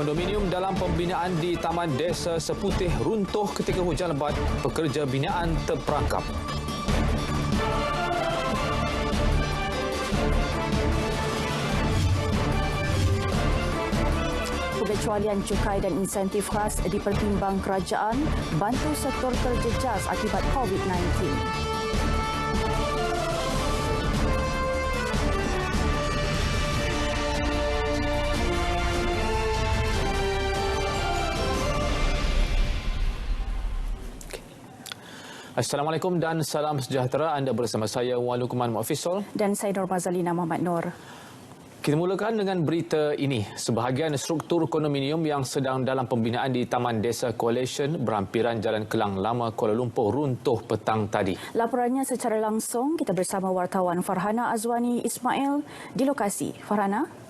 Kondominium dalam pembinaan di Taman Desa Seputih runtuh ketika hujan lebat. Pekerja binaan terperangkap. Pengecualian cukai dan insentif khas dipertimbang kerajaan bantu sektor terjejas akibat COVID-19. Assalamualaikum dan salam sejahtera. Anda bersama saya Wan Lukman Muafizol Dan saya Nur Mazalina Muhammad Nur. Kita mulakan dengan berita ini. Sebahagian struktur kondominium yang sedang dalam pembinaan di Taman Desa Coalition berhampiran Jalan Kelang Lama, Kuala Lumpur runtuh petang tadi. Laporannya secara langsung kita bersama wartawan Farhana Azwani Ismail di lokasi. Farhana?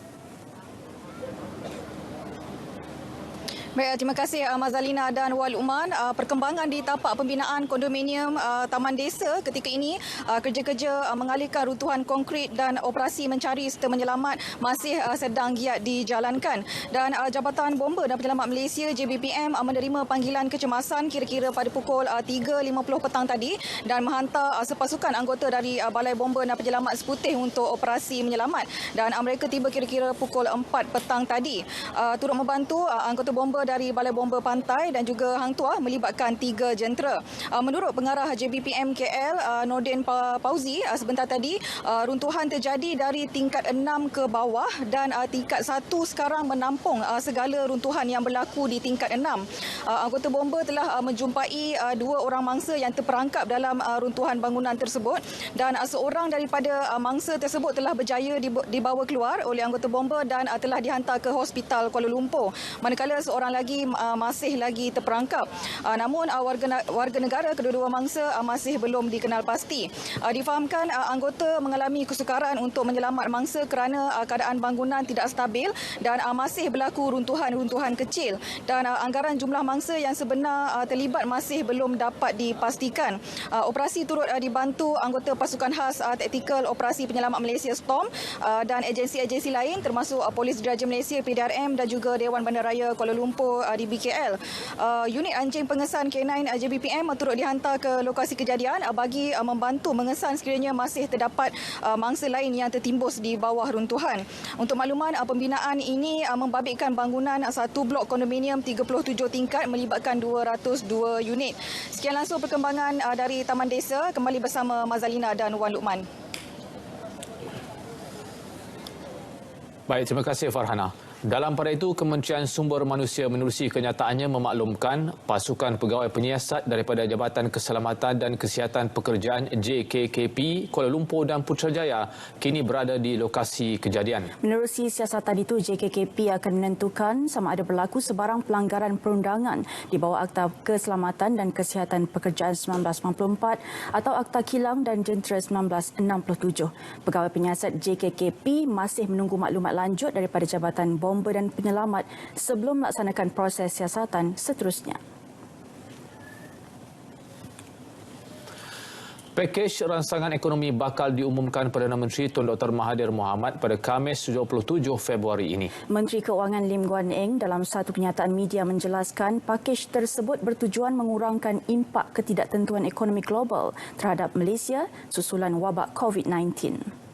Baik, terima kasih Mazalina dan Wal Uman. Perkembangan di tapak pembinaan kondominium Taman Desa ketika ini, kerja-kerja mengalihkan runtuhan konkrit dan operasi mencari serta menyelamat masih sedang giat dijalankan. Dan Jabatan Bomba dan Penyelamat Malaysia JBPM menerima panggilan kecemasan kira-kira pada pukul 3.50 petang tadi dan menghantar sepasukan anggota dari Balai Bomba dan Penyelamat Seputih untuk operasi menyelamat. Dan mereka tiba kira-kira pukul 4 petang tadi. Turut membantu anggota bomba dari Balai Bomba Pantai dan juga Hang Tuah melibatkan 3 jentera. Menurut pengarah JBPM KL Nordin Pauzi sebentar tadi, runtuhan terjadi dari tingkat 6 ke bawah dan tingkat 1 sekarang menampung segala runtuhan yang berlaku di tingkat 6. Anggota bomba telah menjumpai 2 orang mangsa yang terperangkap dalam runtuhan bangunan tersebut dan seorang daripada mangsa tersebut telah berjaya dibawa keluar oleh anggota bomba dan telah dihantar ke Hospital Kuala Lumpur. Manakala seorang lagi masih lagi terperangkap. Namun warga negara kedua-dua mangsa masih belum dikenal pasti. Difahamkan anggota mengalami kesukaran untuk menyelamat mangsa kerana keadaan bangunan tidak stabil dan masih berlaku runtuhan-runtuhan kecil dan anggaran jumlah mangsa yang sebenar terlibat masih belum dapat dipastikan. Operasi turut dibantu anggota pasukan khas taktikal Operasi Penyelamat Malaysia STORM dan agensi-agensi lain termasuk Polis Diraja Malaysia PDRM dan juga Dewan Bandaraya Kuala Lumpur di BKL. Unit anjing pengesan K9 JBPM turut dihantar ke lokasi kejadian bagi membantu mengesan sekiranya masih terdapat mangsa lain yang tertimbus di bawah runtuhan. Untuk makluman, pembinaan ini membabitkan bangunan satu blok kondominium 37 tingkat melibatkan 202 unit. Sekian langsung perkembangan dari Taman Desa. Kembali bersama Mazalina dan Wan Lukman. Baik, terima kasih Farhana. Dalam pada itu, Kementerian Sumber Manusia menerusi kenyataannya memaklumkan pasukan pegawai penyiasat daripada Jabatan Keselamatan dan Kesihatan Pekerjaan JKKP Kuala Lumpur dan Putrajaya kini berada di lokasi kejadian. Menerusi siasatan itu, JKKP akan menentukan sama ada berlaku sebarang pelanggaran perundangan di bawah Akta Keselamatan dan Kesihatan Pekerjaan 1994 atau Akta Kilang dan Jentera 1967. Pegawai penyiasat JKKP masih menunggu maklumat lanjut daripada Jabatan Bomba dan Penyelamat sebelum melaksanakan proses siasatan seterusnya. Pakej ransangan ekonomi bakal diumumkan Perdana Menteri Tun Dr. Mahathir Mohamad pada Khamis 27 Februari ini. Menteri Keuangan Lim Guan Eng dalam satu kenyataan media menjelaskan pakej tersebut bertujuan mengurangkan impak ketidaktentuan ekonomi global terhadap Malaysia susulan wabak COVID-19.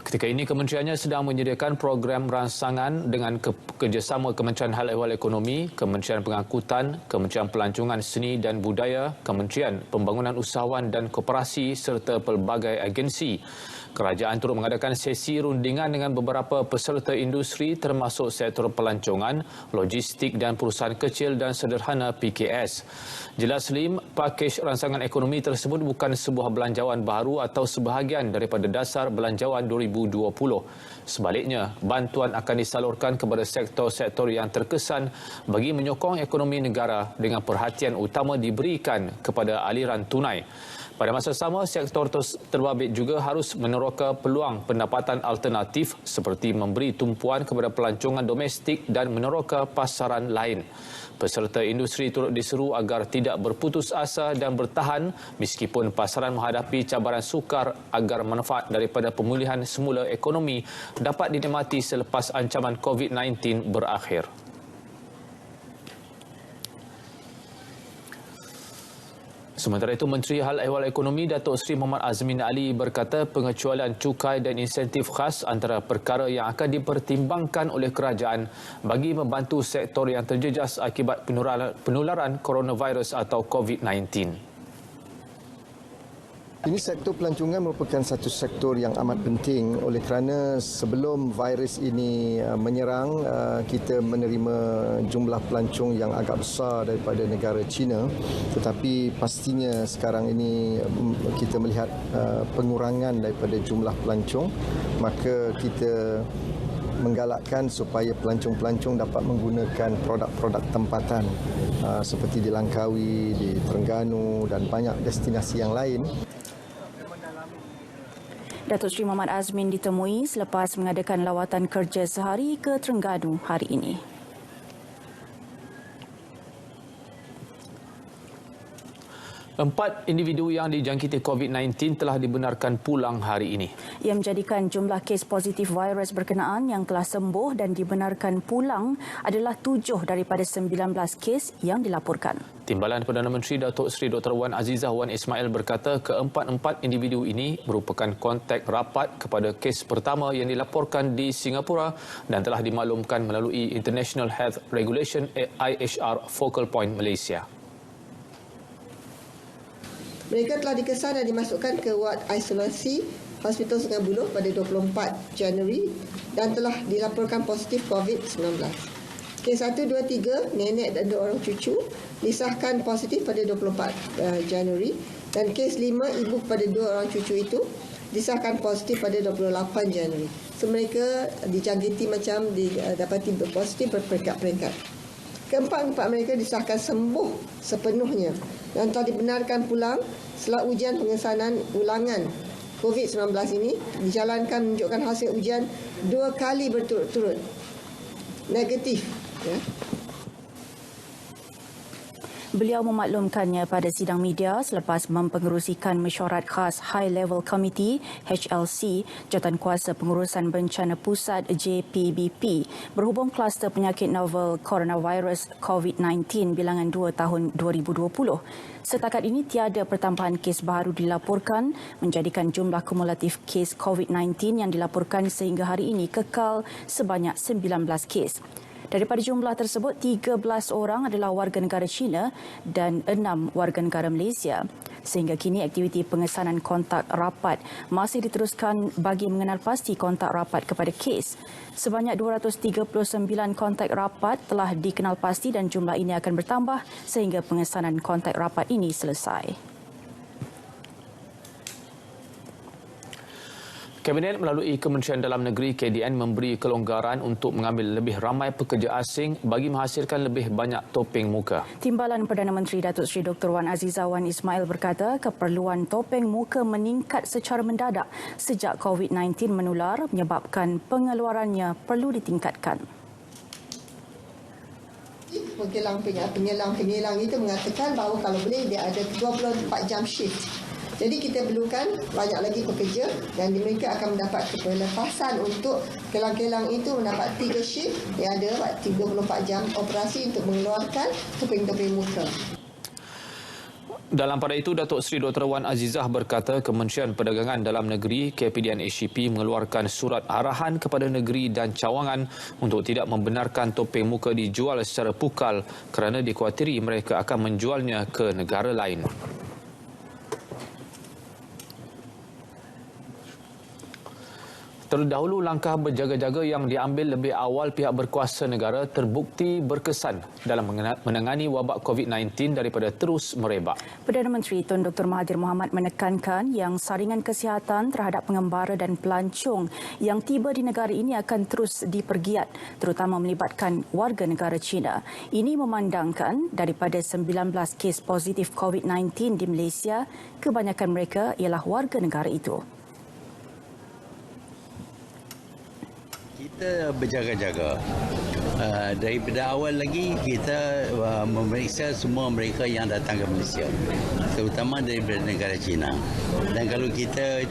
Ketika ini, kementeriannya sedang menyediakan program ransangan dengan kerjasama Kementerian Hal Ehwal Ekonomi, Kementerian Pengangkutan, Kementerian Pelancongan Seni dan Budaya, Kementerian Pembangunan Usahawan dan Koperasi serta pelbagai agensi. Kerajaan turut mengadakan sesi rundingan dengan beberapa peserta industri termasuk sektor pelancongan, logistik dan perusahaan kecil dan sederhana PKS. Jelas Lim, pakej ransangan ekonomi tersebut bukan sebuah belanjawan baru atau sebahagian daripada dasar belanjawan 2020. Sebaliknya, bantuan akan disalurkan kepada sektor-sektor yang terkesan bagi menyokong ekonomi negara dengan perhatian utama diberikan kepada aliran tunai. Pada masa sama, sektor terbabit juga harus meneroka peluang pendapatan alternatif seperti memberi tumpuan kepada pelancongan domestik dan meneroka pasaran lain. Peserta industri turut diseru agar tidak berputus asa dan bertahan meskipun pasaran menghadapi cabaran sukar agar manfaat daripada pemulihan semula ekonomi dapat dinikmati selepas ancaman COVID-19 berakhir. Sementara itu, Menteri Hal Ehwal Ekonomi Datuk Seri Muhammad Azmin Ali berkata pengecualian cukai dan insentif khas antara perkara yang akan dipertimbangkan oleh kerajaan bagi membantu sektor yang terjejas akibat penularan coronavirus atau COVID-19. Ini sektor pelancongan merupakan satu sektor yang amat penting oleh kerana sebelum virus ini menyerang, kita menerima jumlah pelancong yang agak besar daripada negara China. Tetapi pastinya sekarang ini kita melihat pengurangan daripada jumlah pelancong, maka kita menggalakkan supaya pelancong-pelancong dapat menggunakan produk-produk tempatan seperti di Langkawi, di Terengganu dan banyak destinasi yang lain. Datuk Seri Muhammad Azmin ditemui selepas mengadakan lawatan kerja sehari ke Terengganu hari ini. Empat individu yang dijangkiti COVID-19 telah dibenarkan pulang hari ini. Ia menjadikan jumlah kes positif virus berkenaan yang telah sembuh dan dibenarkan pulang adalah 7 daripada 19 kes yang dilaporkan. Timbalan Perdana Menteri Datuk Seri Dr. Wan Azizah Wan Ismail berkata keempat-empat individu ini merupakan kontak rapat kepada kes pertama yang dilaporkan di Singapura dan telah dimaklumkan melalui International Health Regulation IHR Focal Point Malaysia. Mereka telah dikesan dan dimasukkan ke wad isolasi Hospital Sungai Buloh pada 24 Januari dan telah dilaporkan positif COVID-19. Kes 1, 2, 3, nenek dan 2 orang cucu disahkan positif pada 24 Januari dan kes 5, ibu pada 2 orang cucu itu disahkan positif pada 28 Januari. So mereka dijangkiti macam didapati positif berperingkat-peringkat. Keempat-empat mereka disahkan sembuh sepenuhnya dan telah dibenarkan pulang setelah ujian pengesanan ulangan COVID-19 ini dijalankan menunjukkan hasil ujian 2 kali berturut-turut negatif. Ya. Beliau memaklumkannya pada sidang media selepas mempengerusikan mesyuarat khas High Level Committee HLC Jawatankuasa Pengurusan Bencana Pusat JPBP berhubung kluster penyakit novel coronavirus COVID-19 bilangan 2 tahun 2020. Setakat ini tiada pertambahan kes baru dilaporkan menjadikan jumlah kumulatif kes COVID-19 yang dilaporkan sehingga hari ini kekal sebanyak 19 kes. Daripada jumlah tersebut, 13 orang adalah warga negara China dan 6 warga negara Malaysia. Sehingga kini aktiviti pengesanan kontak rapat masih diteruskan bagi mengenal pasti kontak rapat kepada kes. Sebanyak 239 kontak rapat telah dikenal pasti dan jumlah ini akan bertambah sehingga pengesanan kontak rapat ini selesai. Kabinet melalui Kementerian Dalam Negeri KDN memberi kelonggaran untuk mengambil lebih ramai pekerja asing bagi menghasilkan lebih banyak topeng muka. Timbalan Perdana Menteri Datuk Seri Dr. Wan Azizah Wan Ismail berkata keperluan topeng muka meningkat secara mendadak sejak COVID-19 menular menyebabkan pengeluarannya perlu ditingkatkan. Penyelang itu mengatakan bahawa kalau boleh dia ada 24 jam shift. Jadi kita perlukan banyak lagi pekerja dan mereka akan mendapat kelepasan untuk kelang-kelang itu mendapat 3 shift yang ada 34 jam operasi untuk mengeluarkan topeng-topeng muka. Dalam pada itu, Datuk Seri Dr. Wan Azizah berkata Kementerian Perdagangan Dalam Negeri KPDN HCP mengeluarkan surat arahan kepada negeri dan cawangan untuk tidak membenarkan topeng muka dijual secara pukal kerana dikhawatiri mereka akan menjualnya ke negara lain. Terdahulu langkah berjaga-jaga yang diambil lebih awal pihak berkuasa negara terbukti berkesan dalam menangani wabak COVID-19 daripada terus merebak. Perdana Menteri Tun Dr. Mahathir Mohamad menekankan yang saringan kesihatan terhadap pengembara dan pelancong yang tiba di negara ini akan terus dipergiat, terutama melibatkan warga negara China. Ini memandangkan daripada 19 kes positif COVID-19 di Malaysia, kebanyakan mereka ialah warga negara itu. Kita berjaga-jaga. Daripada awal lagi kita memeriksa semua mereka yang datang ke Malaysia, terutama daripada negara China. Dan kalau kita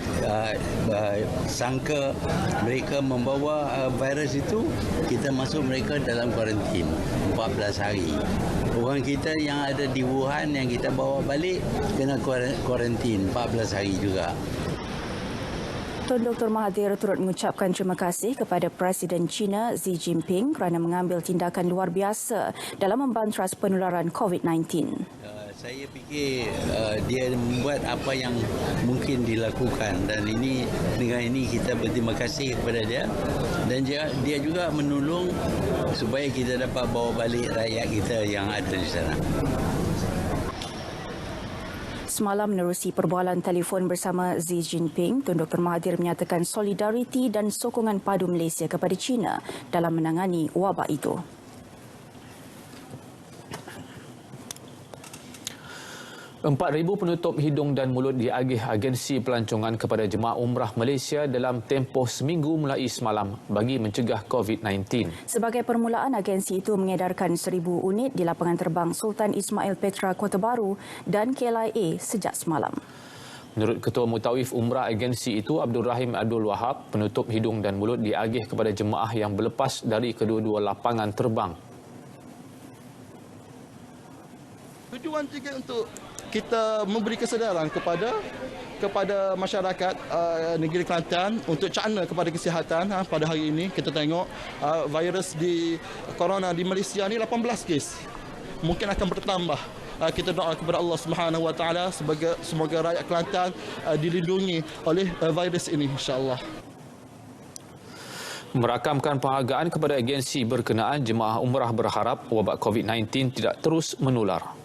sangka mereka membawa virus itu, kita masuk mereka dalam kuarantin 14 hari. Orang kita yang ada di Wuhan yang kita bawa balik kena kuarantin 14 hari juga. Tun Dr. Mahathir turut mengucapkan terima kasih kepada Presiden China Xi Jinping kerana mengambil tindakan luar biasa dalam membantras penularan COVID-19. Saya fikir dia membuat apa yang mungkin dilakukan, dan ini dengan ini kita berterima kasih kepada dia, dan dia juga menolong supaya kita dapat bawa balik rakyat kita yang ada di sana. Semalam menerusi perbualan telefon bersama Xi Jinping, Tun Dr. Mahathir menyatakan solidariti dan sokongan padu Malaysia kepada China dalam menangani wabak itu. 4,000 penutup hidung dan mulut diagih agensi pelancongan kepada jemaah umrah Malaysia dalam tempoh seminggu mulai semalam bagi mencegah COVID-19. Sebagai permulaan, agensi itu mengedarkan 1,000 unit di lapangan terbang Sultan Ismail Petra Kota Baru dan KLIA sejak semalam. Menurut Ketua Mutawif Umrah agensi itu, Abdul Rahim Abdul Wahab, penutup hidung dan mulut diagih kepada jemaah yang berlepas dari kedua-dua lapangan terbang. Tujuan juga untuk kita memberi kesedaran kepada masyarakat negeri Kelantan untuk cakna kepada kesihatan. Pada hari ini kita tengok virus di corona di Malaysia ni 18 kes. Mungkin akan bertambah. Kita doa kepada Allah Subhanahu Wa Taala semoga rakyat Kelantan dilindungi oleh virus ini, insya-Allah. Merakamkan penghargaan kepada agensi berkenaan, jemaah umrah berharap wabak COVID-19 tidak terus menular.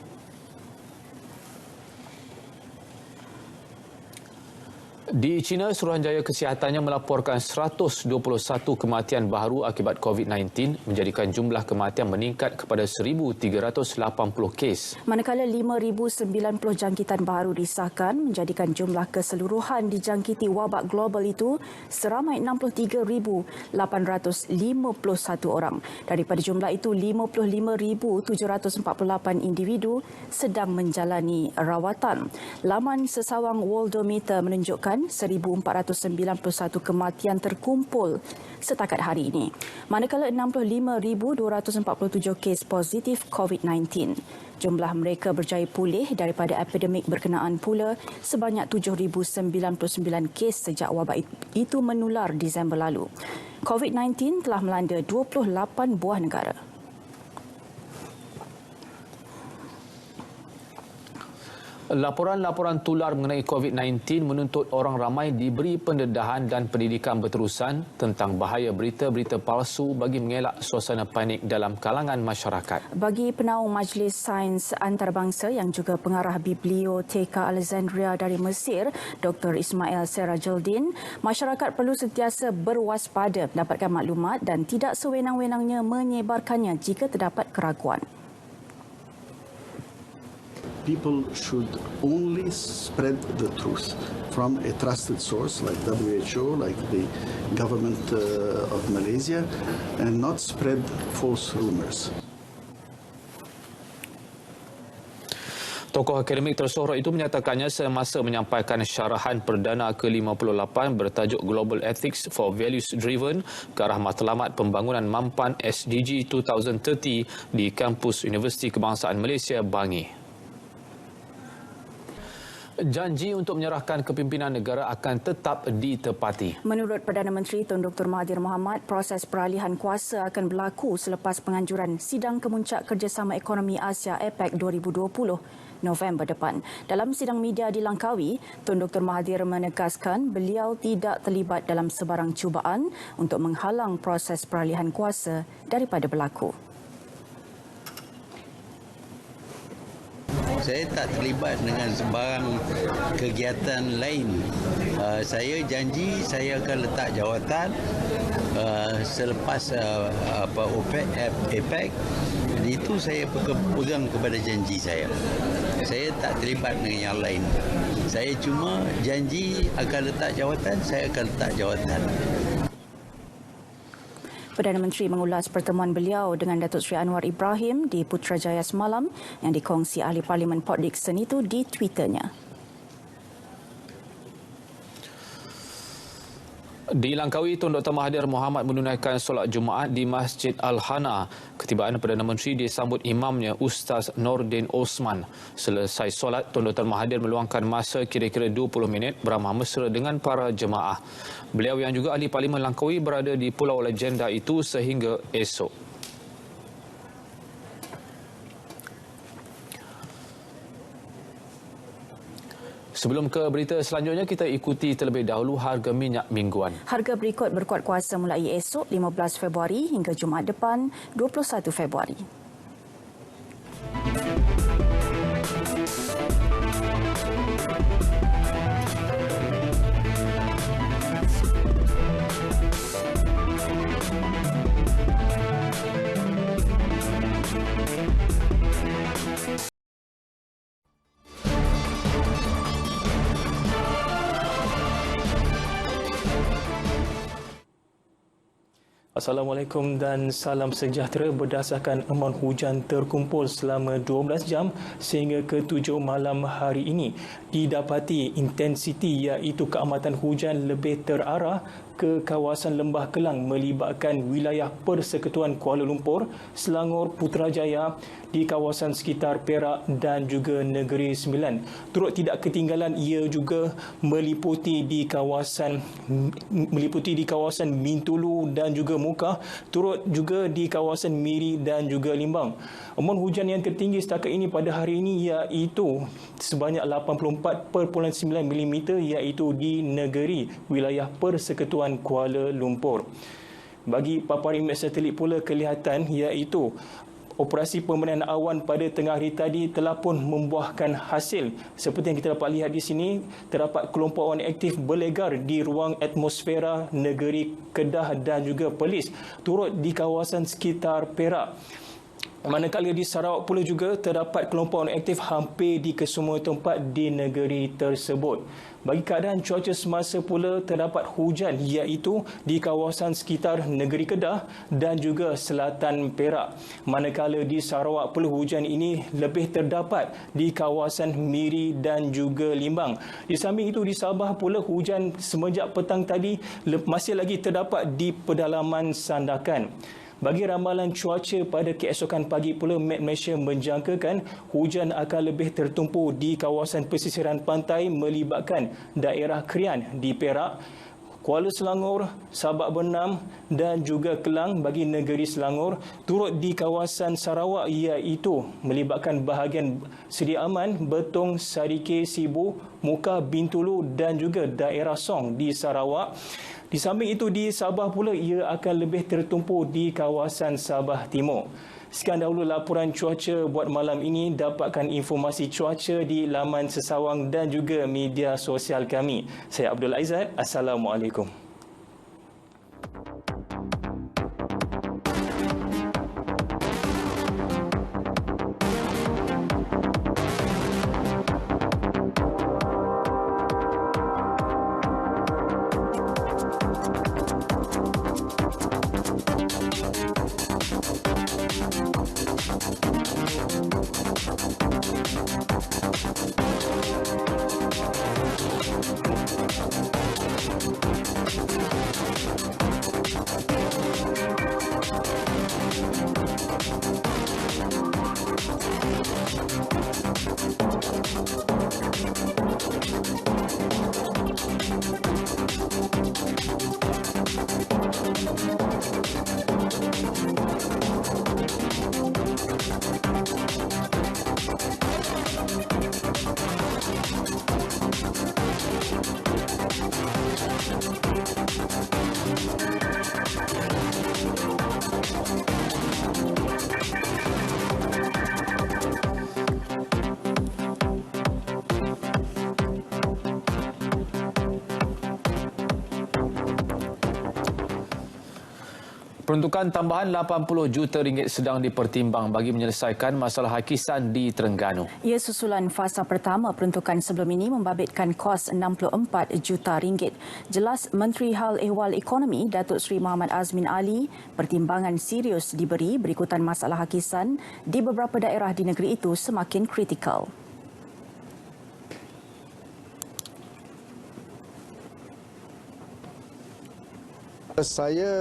Di China, Suruhanjaya Kesihatannya melaporkan 121 kematian baharu akibat COVID-19, menjadikan jumlah kematian meningkat kepada 1,380 kes. Manakala 5,090 jangkitan baharu disahkan, menjadikan jumlah keseluruhan dijangkiti wabak global itu seramai 63,851 orang. Daripada jumlah itu, 55,748 individu sedang menjalani rawatan. Laman sesawang Worldometer menunjukkan 1,491 kematian terkumpul setakat hari ini. Manakala 65,247 kes positif COVID-19. Jumlah mereka berjaya pulih daripada epidemik berkenaan pula sebanyak 7,099 kes sejak wabak itu menular Disember lalu. COVID-19 telah melanda 28 buah negara. Laporan-laporan tular mengenai COVID-19 menuntut orang ramai diberi pendedahan dan pendidikan berterusan tentang bahaya berita-berita palsu bagi mengelak suasana panik dalam kalangan masyarakat. Bagi penaung Majlis Sains Antarabangsa yang juga pengarah Biblioteka Alexandria dari Mesir, Dr. Ismail Serajuddin, masyarakat perlu sentiasa berwaspada mendapatkan maklumat dan tidak sewenang-wenangnya menyebarkannya jika terdapat keraguan. People should only spread the truth from a trusted source like WHO, like the government of Malaysia, and not spread false rumors. Tokoh akademik tersorot itu menyatakannya semasa menyampaikan syarahan perdana ke-58 bertajuk Global Ethics for Values Driven ke arah matlamat pembangunan mampan SDG 2030 di kampus Universiti Kebangsaan Malaysia, Bangi. Janji untuk menyerahkan kepimpinan negara akan tetap ditepati. Menurut Perdana Menteri Tun Dr. Mahathir Mohamad, proses peralihan kuasa akan berlaku selepas penganjuran Sidang Kemuncak Kerjasama Ekonomi Asia APEC 2020 November depan. Dalam sidang media di Langkawi, Tun Dr. Mahathir menegaskan beliau tidak terlibat dalam sebarang cubaan untuk menghalang proses peralihan kuasa daripada berlaku. Saya tak terlibat dengan sebarang kegiatan lain. Saya janji saya akan letak jawatan selepas APEC. Itu saya pegang kepada janji saya. Saya tak terlibat dengan yang lain. Saya cuma janji akan letak jawatan, saya akan letak jawatan. Perdana Menteri mengulas pertemuan beliau dengan Datuk Seri Anwar Ibrahim di Putrajaya semalam yang dikongsi Ahli Parlimen Port Dickson itu di Twitternya. Di Langkawi, Tun Dr. Mahathir Mohamad menunaikan solat Jumaat di Masjid Al-Hana. Ketibaan Perdana Menteri disambut imamnya Ustaz Nordin Osman. Selesai solat, Tun Dr. Mahathir meluangkan masa kira-kira 20 minit beramah mesra dengan para jemaah. Beliau yang juga Ahli Parlimen Langkawi berada di Pulau Legenda itu sehingga esok. Sebelum ke berita selanjutnya, kita ikuti terlebih dahulu harga minyak mingguan. Harga berikut berkuat kuasa mulai esok 15 Februari hingga Jumaat depan 21 Februari. Assalamualaikum dan salam sejahtera. Berdasarkan aman hujan terkumpul selama 12 jam sehingga ke 7 malam hari ini, didapati intensiti iaitu keamatan hujan lebih terarah ke kawasan Lembah Kelang melibatkan wilayah Persekutuan Kuala Lumpur, Selangor, Putrajaya, di kawasan sekitar Perak dan juga Negeri Sembilan. Turut tidak ketinggalan ia juga meliputi di kawasan Bintulu dan juga Mukah, turut juga di kawasan Miri dan juga Limbang. Aman hujan yang tertinggi setakat ini pada hari ini iaitu sebanyak 84.9 mm iaitu di negeri wilayah Persekutuan Kuala Lumpur. Bagi paparan imej satelit pula kelihatan iaitu operasi pemberian awan pada tengah hari tadi telah pun membuahkan hasil. Seperti yang kita dapat lihat di sini, terdapat kelompok awan aktif berlegar di ruang atmosfera negeri Kedah dan juga Perlis, turut di kawasan sekitar Perak. Manakala di Sarawak pula juga terdapat kelompok awan aktif hampir di kesemua tempat di negeri tersebut. Bagi keadaan cuaca semasa pula terdapat hujan iaitu di kawasan sekitar negeri Kedah dan juga selatan Perak. Manakala di Sarawak pula hujan ini lebih terdapat di kawasan Miri dan juga Limbang. Di samping itu di Sabah pula hujan semenjak petang tadi masih lagi terdapat di pedalaman Sandakan. Bagi ramalan cuaca pada keesokan pagi pula, Met Malaysia menjangkakan hujan akan lebih tertumpu di kawasan pesisiran pantai melibatkan daerah Krian di Perak, Kuala Selangor, Sabak Bernam dan juga Kelang bagi negeri Selangor, turut di kawasan Sarawak iaitu melibatkan bahagian Sedia Aman, Betong, Sadike, Sibu, Mukah, Bintulu dan juga daerah Song di Sarawak. Di samping itu di Sabah pula ia akan lebih tertumpu di kawasan Sabah Timur. Sekian dahulu laporan cuaca buat malam ini. Dapatkan informasi cuaca di laman sesawang dan juga media sosial kami. Saya Abdul Aizat. Assalamualaikum. Peruntukan tambahan RM80 juta sedang dipertimbang bagi menyelesaikan masalah hakisan di Terengganu. Ia susulan fasa pertama peruntukan sebelum ini membabitkan kos RM64 juta. Jelas Menteri Hal Ehwal Ekonomi Datuk Seri Muhammad Azmin Ali, pertimbangan serius diberi berikutan masalah hakisan di beberapa daerah di negeri itu semakin kritikal. Saya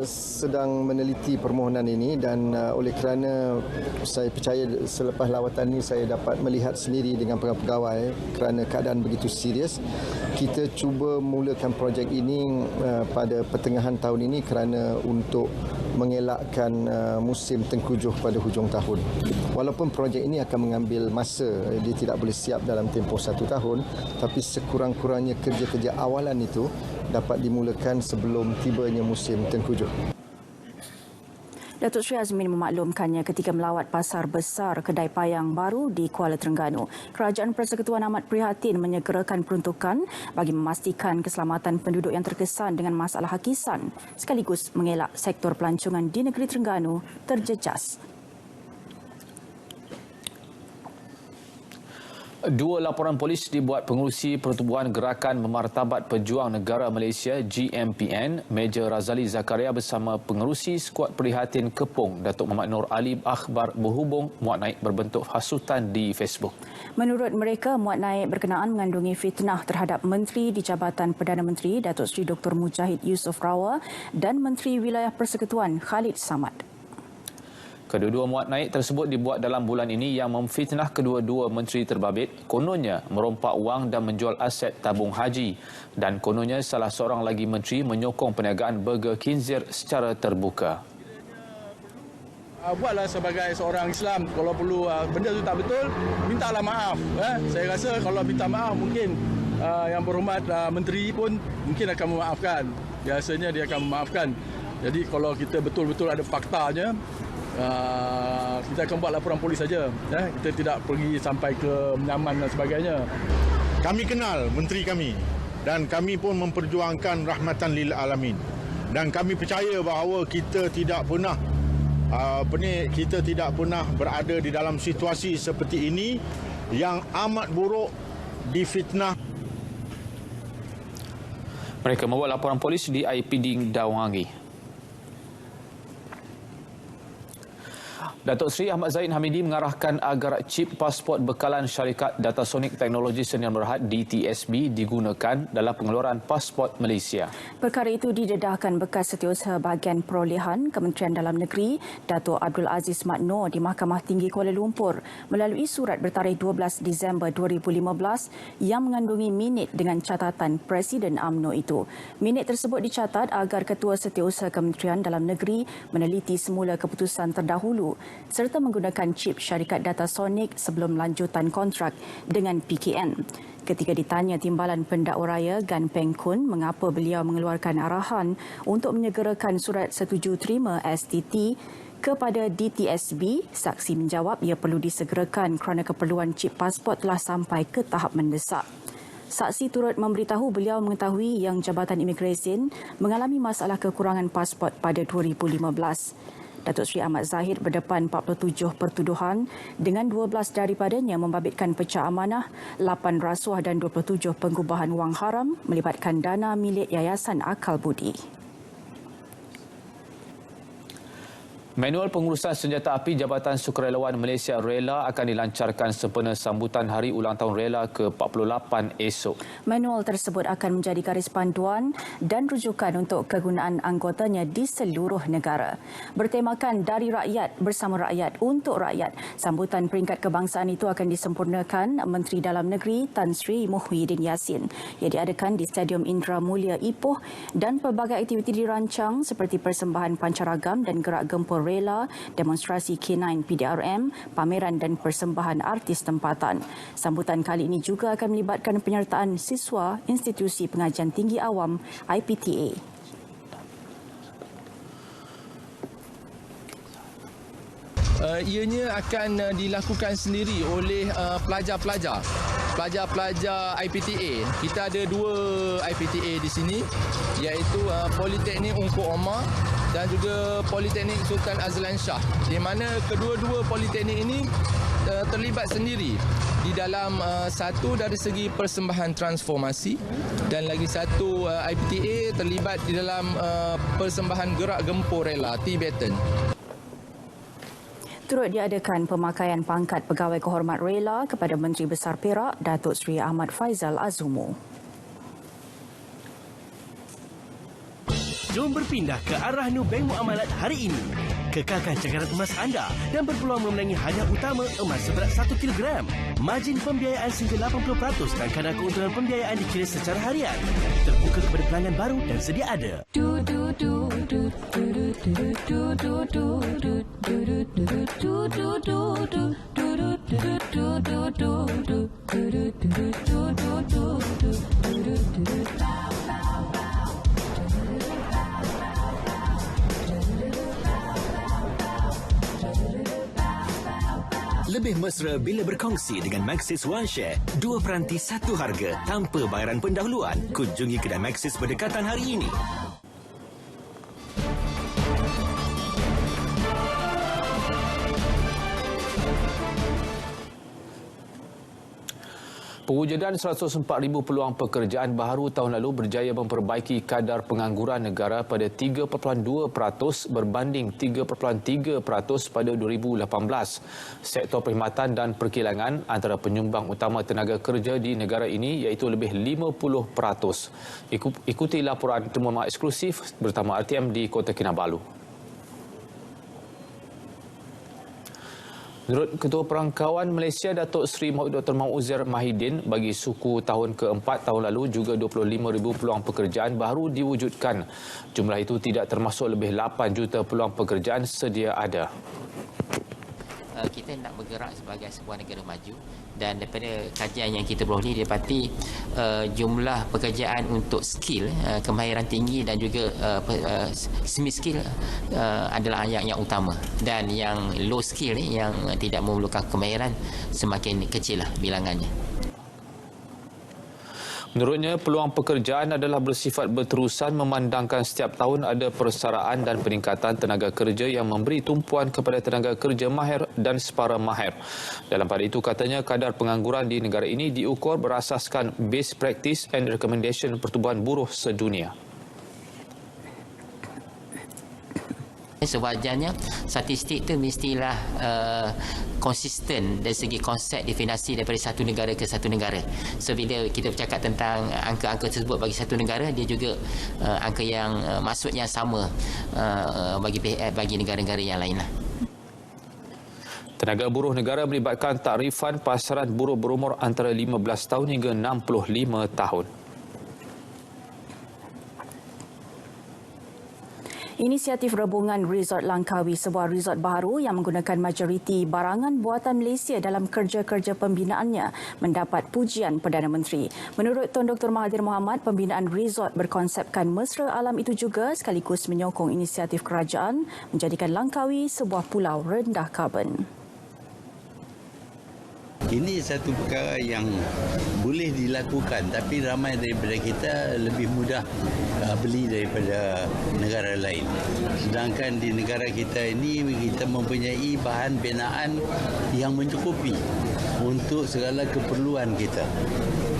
sedang meneliti permohonan ini dan oleh kerana saya percaya selepas lawatan ini saya dapat melihat sendiri dengan pegawai kerana keadaan begitu serius, kita cuba mulakan projek ini pada pertengahan tahun ini kerana untuk mengelakkan musim tengkujuh pada hujung tahun. Walaupun projek ini akan mengambil masa, dia tidak boleh siap dalam tempoh 1 tahun, tapi sekurang-kurangnya kerja-kerja awalan itu dapat dimulakan sebelum tibanya musim tengkujuh. Datuk Seri Azmin memaklumkannya ketika melawat pasar besar Kedai Payang Baru di Kuala Terengganu. Kerajaan Persekutuan amat prihatin menyegerakan peruntukan bagi memastikan keselamatan penduduk yang terkesan dengan masalah hakisan sekaligus mengelak sektor pelancongan di negeri Terengganu terjejas. 2 laporan polis dibuat pengurusi Pertubuhan Gerakan Memartabat Pejuang Negara Malaysia GMPN, Major Razali Zakaria bersama pengerusi Skuad Prihatin Kepong Datuk Muhammad Nur Ali akhbar berhubung muat naik berbentuk hasutan di Facebook. Menurut mereka, muat naik berkenaan mengandungi fitnah terhadap Menteri di Jabatan Perdana Menteri Datuk Seri Dr. Mujahid Yusof Rawal dan Menteri Wilayah Persekutuan Khalid Samad. Kedua-dua muat naik tersebut dibuat dalam bulan ini yang memfitnah kedua-dua menteri terbabit, kononnya merompak wang dan menjual aset tabung haji, dan kononnya salah seorang lagi menteri menyokong perniagaan burger khinzir secara terbuka. Buatlah sebagai seorang Islam, kalau perlu benda itu tak betul, mintalah maaf. Saya rasa kalau minta maaf mungkin yang berhormat menteri pun mungkin akan memaafkan. Biasanya dia akan memaafkan. Jadi kalau kita betul-betul ada faktanya, kita akan buat laporan polis saja. Kita tidak pergi sampai ke menyaman dan sebagainya. Kami kenal menteri kami dan kami pun memperjuangkan rahmatan lil alamin. Dan kami percaya bahawa kita tidak pernah berada di dalam situasi seperti ini yang amat buruk, difitnah. Mereka membuat laporan polis di IPD Dawangi. Datuk Seri Ahmad Zahid Hamidi mengarahkan agar chip pasport bekalan syarikat Datasonik Teknologi Sdn Bhd DTSB digunakan dalam pengeluaran pasport Malaysia. Perkara itu didedahkan bekas Setiausaha Bahagian Perolehan Kementerian Dalam Negeri Datuk Abdul Aziz Mat Noor di Mahkamah Tinggi Kuala Lumpur melalui surat bertarikh 12 Disember 2015 yang mengandungi minit dengan catatan Presiden UMNO itu. Minit tersebut dicatat agar Ketua Setiausaha Kementerian Dalam Negeri meneliti semula keputusan terdahulu serta menggunakan chip syarikat Datasonik sebelum lanjutan kontrak dengan PKN. Ketika ditanya Timbalan Pendakwa Raya Gan Peng Kun mengapa beliau mengeluarkan arahan untuk menyegerakan surat setuju terima STT kepada DTSB, saksi menjawab ia perlu disegerakan kerana keperluan chip pasport telah sampai ke tahap mendesak. Saksi turut memberitahu beliau mengetahui yang Jabatan Imigresen mengalami masalah kekurangan pasport pada 2015. Datuk Seri Ahmad Zahid berdepan 47 pertuduhan dengan 12 daripadanya membabitkan pecah amanah, 8 rasuah dan 27 pengubahan wang haram melibatkan dana milik Yayasan Akal Budi. Manual pengurusan senjata api Jabatan Sukarelawan Malaysia RELA akan dilancarkan sempena sambutan Hari Ulang Tahun RELA ke-48 esok. Manual tersebut akan menjadi garis panduan dan rujukan untuk kegunaan anggotanya di seluruh negara. Bertemakan dari rakyat bersama rakyat untuk rakyat, sambutan peringkat kebangsaan itu akan disempurnakan Menteri Dalam Negeri Tan Sri Muhyiddin Yassin. Ia diadakan di Stadium Indra Mulia Ipoh dan pelbagai aktiviti dirancang seperti persembahan pancaragam dan gerak gempur RELA, demonstrasi K9 PDRM, pameran dan persembahan artis tempatan. Sambutan kali ini juga akan melibatkan penyertaan siswa Institusi Pengajian Tinggi Awam IPTA. Ianya akan dilakukan sendiri oleh pelajar-pelajar pelajar-pelajar IPTA. Kita ada 2 IPTA di sini, iaitu Politeknik Ungku Omar dan juga Politeknik Sultan Azlan Shah, di mana kedua-dua politeknik ini terlibat sendiri di dalam satu dari segi persembahan transformasi dan lagi satu IPTA terlibat di dalam persembahan gerak gempur rela Tibetan. Turut diadakan pemakaian pangkat Pegawai Kehormat Rela kepada Menteri Besar Perak, Datuk Seri Ahmad Faizal Azumu. Jom berpindah ke arah Nubank Muamalat hari ini. Kekalkan cakaran emas anda dan berpeluang memenangi hadiah utama emas seberat 1 kilogram. Margin pembiayaan sehingga 80% dan kadar keuntungan pembiayaan dikira secara harian. Terbuka kepada pelanggan baru dan sedia ada. Lebih mesra bila berkongsi dengan Maxis One Share. 2 peranti 1 harga tanpa bayaran pendahuluan. Kunjungi kedai Maxis berdekatan hari ini. Pewujudan 104,000 peluang pekerjaan baharu tahun lalu berjaya memperbaiki kadar pengangguran negara pada 3.2% berbanding 3.3% pada 2018. Sektor perkhidmatan dan perkilangan antara penyumbang utama tenaga kerja di negara ini iaitu lebih 50%. Ikuti laporan terma eksklusif bersama RTM di Kota Kinabalu. Menurut Ketua Perangkawan Malaysia Datuk Seri Dr. Mauzer Mahidin, bagi suku tahun keempat tahun lalu juga 25,000 peluang pekerjaan baru diwujudkan. Jumlah itu tidak termasuk lebih 8 juta peluang pekerjaan sedia ada. Kita nak bergerak sebagai sebuah negara maju, dan daripada kajian yang kita peroleh didapati jumlah pekerjaan untuk skill, kemahiran tinggi dan juga semi skill adalah yang utama, dan yang low skill yang tidak memerlukan kemahiran semakin kecil lah bilangannya. Menurutnya, peluang pekerjaan adalah bersifat berterusan memandangkan setiap tahun ada persaraan dan peningkatan tenaga kerja yang memberi tumpuan kepada tenaga kerja mahir dan separa mahir. Dalam pada itu, katanya kadar pengangguran di negara ini diukur berasaskan Best Practice and Recommendation Pertubuhan Buruh Sedunia. Sewajarnya statistik itu mestilah konsisten dari segi konsep definisi daripada satu negara ke satu negara. So bila kita bercakap tentang angka-angka tersebut bagi satu negara, dia juga angka yang maksudnya sama bagi negara-negara yang lain lah. Tenaga buruh negara melibatkan takrifan pasaran buruh berumur antara 15 tahun hingga 65 tahun. Inisiatif Rebungan Resort Langkawi, sebuah resort baru yang menggunakan majoriti barangan buatan Malaysia dalam kerja-kerja pembinaannya, mendapat pujian Perdana Menteri. Menurut Tun Dr. Mahathir Mohamad, pembinaan resort berkonsepkan mesra alam itu juga sekaligus menyokong inisiatif kerajaan menjadikan Langkawi sebuah pulau rendah karbon. Ini satu perkara yang boleh dilakukan, tapi ramai daripada kita lebih mudah beli daripada negara lain. Sedangkan di negara kita ini, kita mempunyai bahan binaan yang mencukupi untuk segala keperluan kita.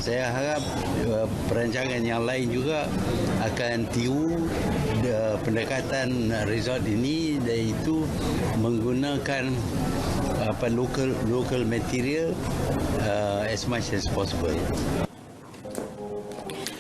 Saya harap perancangan yang lain juga akan tiru pendekatan resort ini, iaitu menggunakan local material as much as possible.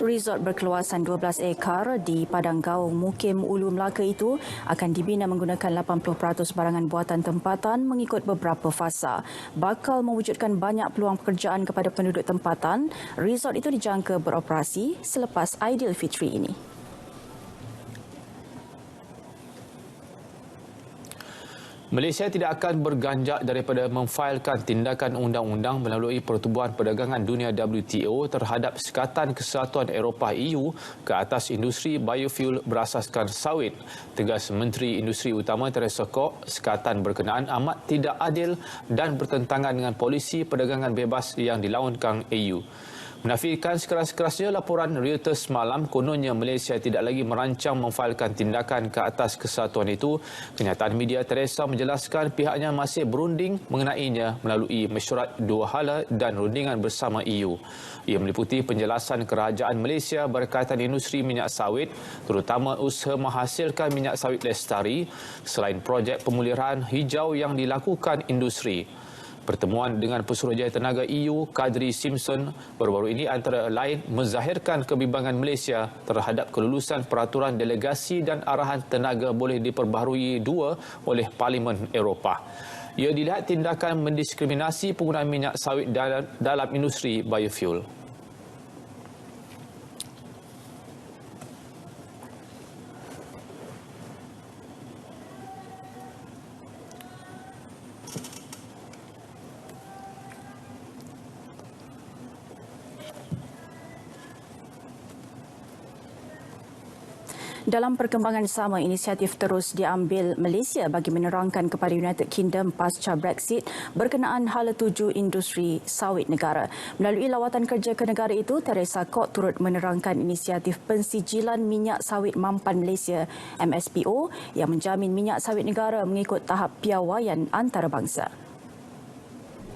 Resort berkeluasan 12 ekar di Padang Gaung, Mukim Ulu Melaka itu akan dibina menggunakan 80% barangan buatan tempatan mengikut beberapa fasa. Bakal mewujudkan banyak peluang pekerjaan kepada penduduk tempatan. Resort itu dijangka beroperasi selepas Aidilfitri ini. Malaysia tidak akan berganjak daripada memfailkan tindakan undang-undang melalui Pertubuhan Perdagangan Dunia WTO terhadap Sekatan Kesatuan Eropah EU ke atas industri biofuel berasaskan sawit. Tegas Menteri Industri Utama Teresa Kok, sekatan berkenaan amat tidak adil dan bertentangan dengan polisi perdagangan bebas yang dilaunkan EU. Menafikan sekeras-kerasnya laporan Reuters semalam, kononnya Malaysia tidak lagi merancang memfailkan tindakan ke atas kesatuan itu. Kenyataan media Teresa menjelaskan pihaknya masih berunding mengenainya melalui mesyuarat dua hala dan rundingan bersama EU. Ia meliputi penjelasan kerajaan Malaysia berkaitan industri minyak sawit, terutama usaha menghasilkan minyak sawit lestari, selain projek pemulihan hijau yang dilakukan industri. Pertemuan dengan Pesuruhjaya Tenaga EU, Kadri Simpson, baru-baru ini antara lain menzahirkan kebimbangan Malaysia terhadap kelulusan peraturan delegasi dan arahan tenaga boleh diperbaharui dua oleh Parlimen Eropah. Ia dilihat tindakan mendiskriminasi penggunaan minyak sawit dalam industri biofuel. Dalam perkembangan sama, inisiatif terus diambil Malaysia bagi menerangkan kepada United Kingdom pasca Brexit berkenaan hala tuju industri sawit negara. Melalui lawatan kerja ke negara itu, Teresa Kok turut menerangkan inisiatif pensijilan minyak sawit mampan Malaysia MSPO yang menjamin minyak sawit negara mengikut tahap piawaian antarabangsa.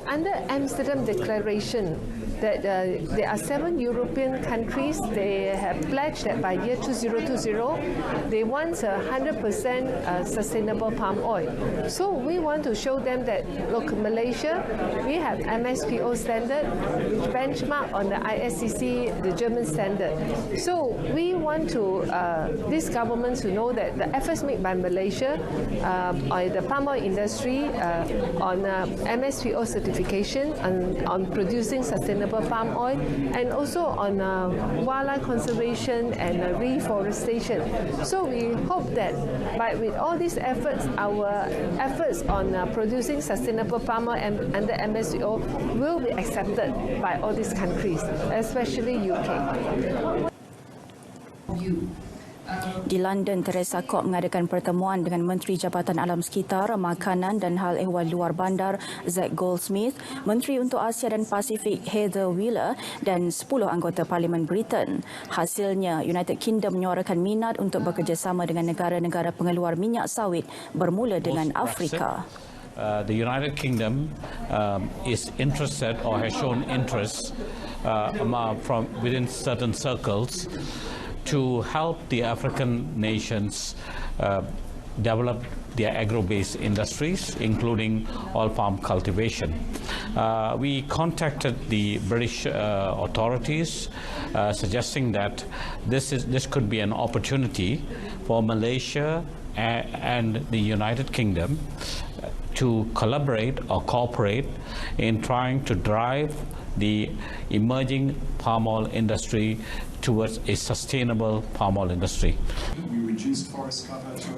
Under Amsterdam Declaration, that there are 7 European countries, they have pledged that by year 2020, they want 100% sustainable palm oil. So we want to show them that, look, Malaysia, we have MSPO standard, which benchmark on the ISCC, the German standard. So we want to, this government to know that the efforts made by Malaysia or the palm oil industry on MSPO certification, on producing sustainable palm oil, and also on wildlife conservation and reforestation. So we hope that with all these efforts, our efforts on producing sustainable palm oil under MSCO will be accepted by all these countries, especially UK. Di London, Teresa Kok mengadakan pertemuan dengan Menteri Jabatan Alam Sekitar, Makanan dan Hal Ehwal Luar Bandar Zack Goldsmith, Menteri untuk Asia dan Pasifik Heather Wheeler dan 10 anggota Parlimen Britain. Hasilnya, United Kingdom menyuarakan minat untuk bekerjasama dengan negara-negara pengeluar minyak sawit bermula dengan Afrika. The United Kingdom is interested or has shown interest from within certain circles to help the African nations develop their agro-based industries, including oil palm cultivation. We contacted the British authorities, suggesting that this could be an opportunity for Malaysia and the United Kingdom to collaborate or cooperate in trying to drive the emerging palm oil industry towards a sustainable palm oil industry.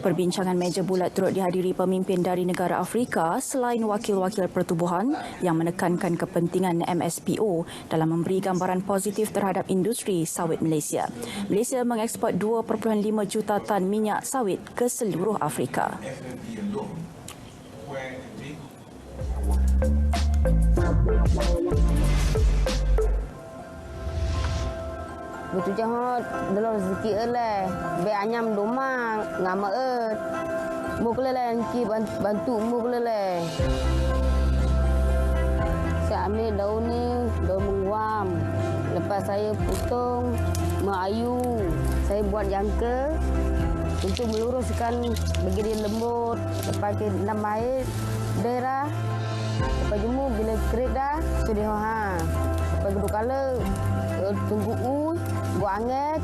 Perbincangan meja bulat turut dihadiri pemimpin dari negara Afrika selain wakil-wakil pertubuhan yang menekankan kepentingan MSPO dalam memberi gambaran positif terhadap industri sawit Malaysia. Malaysia mengeksport 2.5 juta tan minyak sawit ke seluruh Afrika. Betul jahat dalam rezeki eleh be anyam domang ngama et mu kelele ki bantu mu kelele saya ambil daun ni daun menguam, lepas saya potong mengayu, saya buat jangka untuk meluruskan bagi dia lembut, lepas ke dalam air daerah lepas jemu bila kering dah sudah lepas kedua kala tunggu gua angin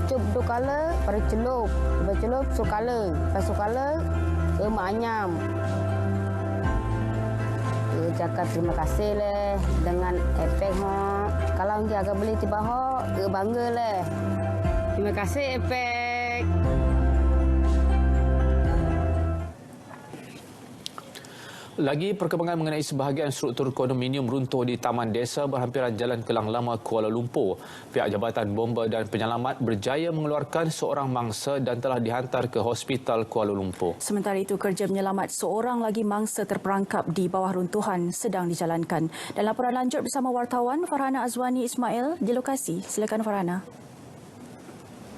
cup dua kala pada celup, lepas celup sukala, lepas sukala ke manyam. Cakap terima kasih leh dengan efek kalau dia agak beli tiba ke bangga leh. Terima kasih efek. Lagi perkembangan mengenai sebahagian struktur kondominium runtuh di Taman Desa berhampiran Jalan Kelang Lama, Kuala Lumpur. Pihak Jabatan Bomba dan Penyelamat berjaya mengeluarkan seorang mangsa dan telah dihantar ke Hospital Kuala Lumpur. Sementara itu, kerja menyelamat seorang lagi mangsa terperangkap di bawah runtuhan sedang dijalankan. Dan laporan lanjut bersama wartawan Farhana Azwani Ismail di lokasi. Silakan Farhana.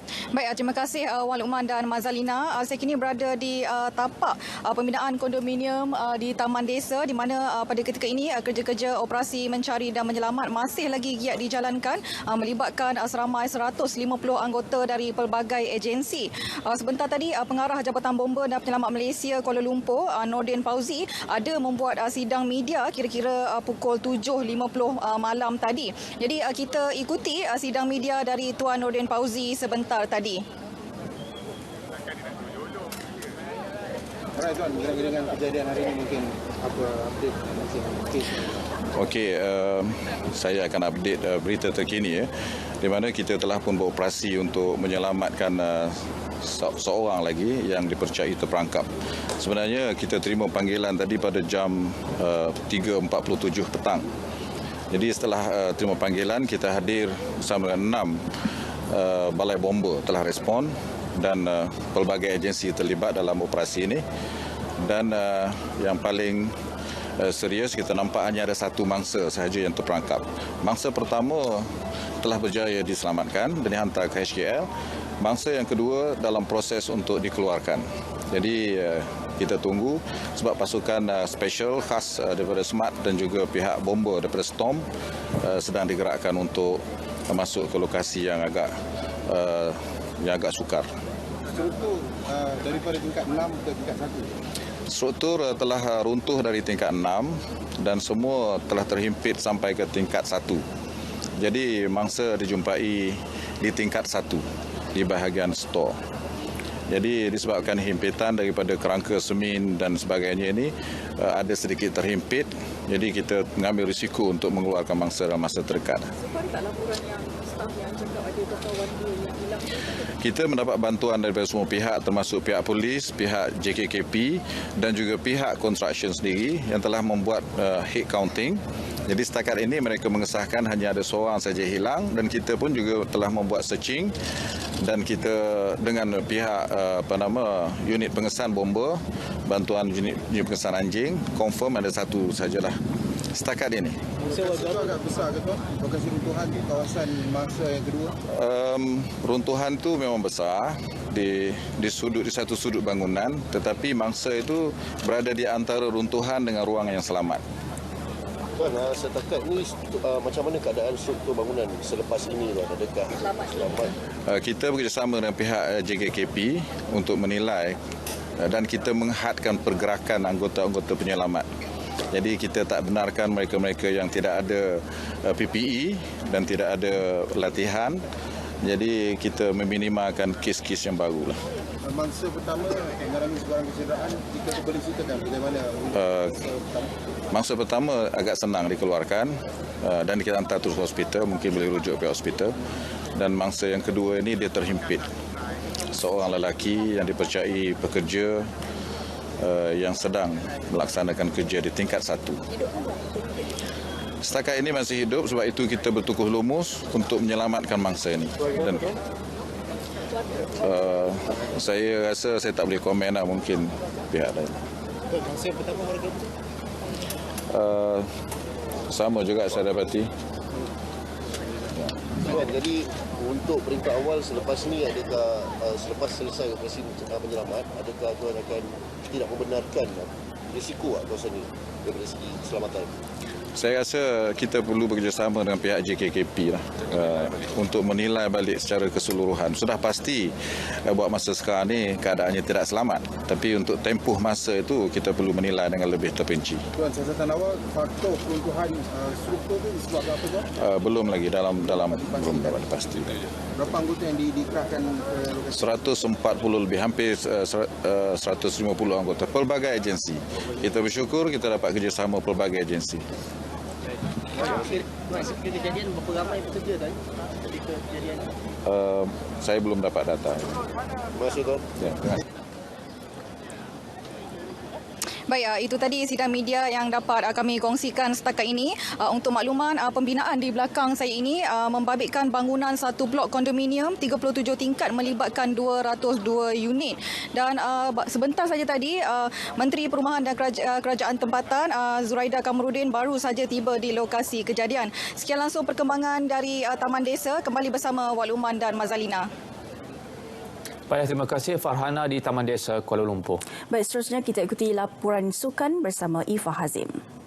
Baik, terima kasih Wan Luqman dan Mazalina. Saya kini berada di tapak pembinaan kondominium di Taman Desa di mana pada ketika ini kerja-kerja operasi mencari dan menyelamat masih lagi giat dijalankan melibatkan seramai 150 anggota dari pelbagai agensi. Sebentar tadi Pengarah Jabatan Bomba dan Penyelamat Malaysia Kuala Lumpur Nordin Fauzi ada membuat sidang media kira-kira pukul 7.50 malam tadi. Jadi kita ikuti sidang media dari Tuan Nordin Fauzi sebentar tadi. Tuan, dengan kejadian hari ini mungkin apa update kes? Okey, saya akan update berita terkini di mana kita telah pun beroperasi untuk menyelamatkan seorang lagi yang dipercayai terperangkap. Sebenarnya kita terima panggilan tadi pada jam 3.47 petang. Jadi setelah terima panggilan, kita hadir bersama dengan 6 balai bomba telah respon dan pelbagai agensi terlibat dalam operasi ini. Dan yang paling serius, kita nampak hanya ada satu mangsa sahaja yang terperangkap. Mangsa pertama telah berjaya diselamatkan dan dihantar ke HKL. Mangsa yang kedua dalam proses untuk dikeluarkan. Jadi kita tunggu sebab pasukan special khas daripada SMART dan juga pihak bomba daripada Storm sedang digerakkan untuk masuk ke lokasi yang agak sukar. Struktur daripada tingkat 6 ke tingkat 1? Struktur telah runtuh dari tingkat 6 dan semua telah terhimpit sampai ke tingkat 1. Jadi mangsa dijumpai di tingkat 1 di bahagian store. Jadi disebabkan himpitan daripada kerangka semen dan sebagainya ini ada sedikit terhimpit. Jadi kita mengambil risiko untuk mengeluarkan mangsa dalam masa terdekat. Sebab tak laporan yang staf yang cakap ada kawan dia yang hilang? Kita mendapat bantuan daripada semua pihak termasuk pihak polis, pihak JKKP dan juga pihak construction sendiri yang telah membuat head counting. Jadi setakat ini mereka mengesahkan hanya ada seorang saja hilang dan kita pun juga telah membuat searching dan kita dengan pihak unit pengesan bomba, bantuan unit pengesan anjing, confirm ada satu sajalah setakat ini. Itu agak besar ke tuan? Lokasi runtuhan di kawasan mangsa yang kedua? Runtuhan tu memang besar di satu sudut bangunan, tetapi mangsa itu berada di antara runtuhan dengan ruang yang selamat. Tuan, setakat ini macam mana keadaan struktur bangunan selepas ini? Adakah selamat? Kita bekerjasama dengan pihak JKKP untuk menilai dan kita menghadkan pergerakan anggota-anggota penyelamat. Jadi kita tak benarkan mereka-mereka yang tidak ada PPE dan tidak ada latihan. Jadi kita meminimalkan kes-kes yang barulah. Mangsa pertama mengalami sebarang kecederaan, jika boleh ceritakan bagaimana mangsa pertama agak senang dikeluarkan dan kita hantar terus ke hospital, mungkin boleh rujuk ke hospital. Dan mangsa yang kedua ini dia terhimpit. Seorang lelaki yang dipercayai pekerja yang sedang melaksanakan kerja di tingkat 1. Setakat ini masih hidup, sebab itu kita bertukuh lumus untuk menyelamatkan mangsa ini. Dan saya rasa saya tak boleh komen lah, mungkin pihak lain. Mangsa yang pertama warga itu? Sama juga saya dapati. Jadi untuk peringkat awal selepas ini, adakah selepas selesai operasi penyelamat, adakah tuan akan tidak membenarkan risiko kawasan ini dari segi keselamatan? Saya rasa kita perlu bekerjasama dengan pihak JKKP lah, untuk menilai balik secara keseluruhan. Sudah pasti buat masa sekarang ni keadaannya tidak selamat. Tapi untuk tempoh masa itu kita perlu menilai dengan lebih terperinci. Tuan, siasatan awal faktor peruntuhan struktur itu disebabkan apa tuan? Belum lagi dalam belum dapat pasti. Berapa anggota yang dikerahkan ke lokasi? 140 lebih, hampir 150 anggota pelbagai agensi. Kita bersyukur kita dapat kerjasama pelbagai agensi. Kejadian berapa ramai pekerja tadi ketika kejadian? Saya belum dapat data. Terima kasih tuan. Ya, terima kasih. Baik, itu tadi sidang media yang dapat kami kongsikan setakat ini. Untuk makluman, pembinaan di belakang saya ini membabitkan bangunan satu blok kondominium 37 tingkat melibatkan 202 unit. Dan sebentar saja tadi, Menteri Perumahan dan Kerajaan Tempatan Zuraida Kamarudin baru saja tiba di lokasi kejadian. Sekian langsung perkembangan dari Taman Desa, kembali bersama Wak Luman dan Mazalina. Baik, terima kasih Farhana di Taman Desa Kuala Lumpur. Baik, seterusnya kita ikuti laporan sukan bersama Ifa Hazim.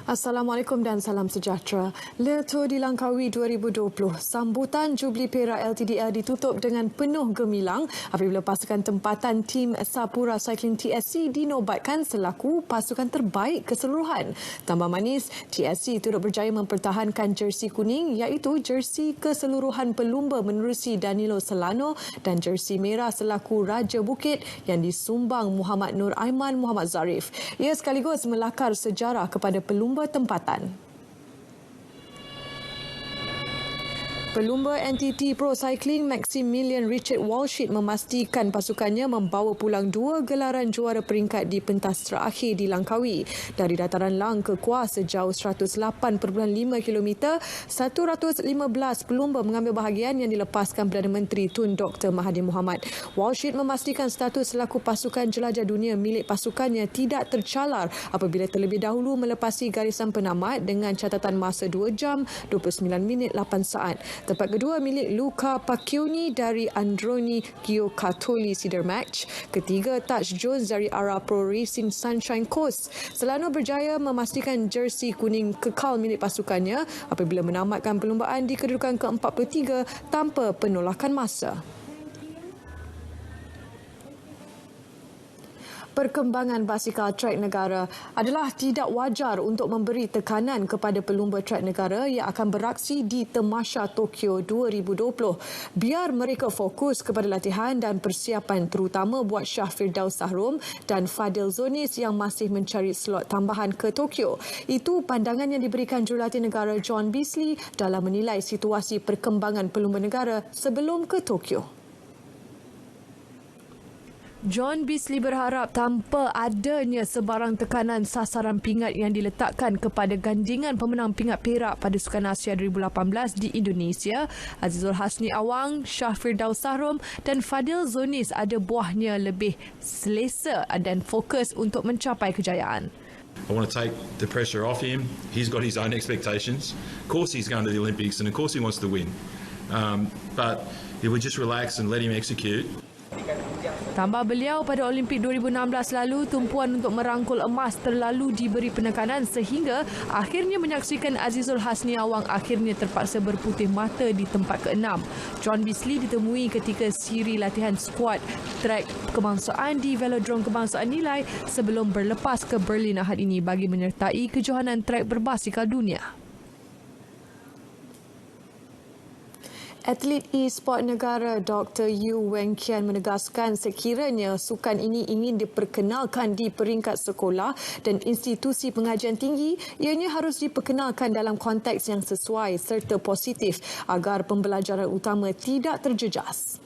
Assalamualaikum dan salam sejahtera. Le Tour di Langkawi 2020, sambutan Jubli Perak LTDR ditutup dengan penuh gemilang apabila pasukan tempatan tim Sapura Cycling TSC dinobatkan selaku pasukan terbaik keseluruhan. Tambah manis, TSC turut berjaya mempertahankan jersey kuning iaitu jersey keseluruhan pelumba menerusi Danilo Selano dan jersey merah selaku Raja Bukit yang disumbang Muhammad Nur Aiman Muhammad Zarif. Ia sekaligus melakar sejarah kepada pelumba tempatan. Pelumba NTT Pro Cycling Maximilian Richard Walshit memastikan pasukannya membawa pulang 2 gelaran juara peringkat di pentas terakhir di Langkawi. Dari dataran Lang ke Kuah sejauh 108.5 km, 115 pelumba mengambil bahagian yang dilepaskan Perdana Menteri Tun Dr. Mahathir Mohamad. Walshit memastikan status selaku pasukan jelajah dunia milik pasukannya tidak tercalar apabila terlebih dahulu melepasi garisan penamat dengan catatan masa 2 jam 29 minit 8 saat. Tempat kedua milik Luca Pacchioni dari Androni Giocattoli Cedar Match. Ketiga Taj Jones dari Ara Pro Racing Sunshine Coast. Selano berjaya memastikan jersey kuning kekal milik pasukannya apabila menamatkan perlumbaan di kedudukan ke-43 tanpa penolakan masa. Perkembangan basikal trek negara adalah tidak wajar untuk memberi tekanan kepada pelumba trek negara yang akan beraksi di Temasya Tokyo 2020. Biar mereka fokus kepada latihan dan persiapan terutama buat Shah Firdaus Sahrom dan Fadil Zonis yang masih mencari slot tambahan ke Tokyo. Itu pandangan yang diberikan jurulatih negara John Beasley dalam menilai situasi perkembangan pelumba negara sebelum ke Tokyo. John Beasley berharap tanpa adanya sebarang tekanan sasaran pingat yang diletakkan kepada gandingan pemenang pingat perak pada Sukan Asia 2018 di Indonesia, Azizul Hasni Awang, Shah Firdaus Sahrom dan Fadil Zonis ada buahnya lebih selesa dan fokus untuk mencapai kejayaan. I want to take the pressure off him. He's got his own expectations. Of course he's going to the Olympics and of course he wants to win. But if we just relax and let him execute. Tambah beliau, pada Olimpik 2016 lalu, tumpuan untuk merangkul emas terlalu diberi penekanan sehingga akhirnya menyaksikan Azizul Hasni Awang akhirnya terpaksa berputih mata di tempat ke-6. John Beasley ditemui ketika siri latihan skuad trek kebangsaan di Velodrome Kebangsaan Nilai sebelum berlepas ke Berlin Ahad ini bagi menyertai kejohanan trek berbasikal dunia. Atlet e-sport negara Dr. Yu Weng Kian menegaskan sekiranya sukan ini ingin diperkenalkan di peringkat sekolah dan institusi pengajian tinggi, ianya harus diperkenalkan dalam konteks yang sesuai serta positif agar pembelajaran utama tidak terjejas.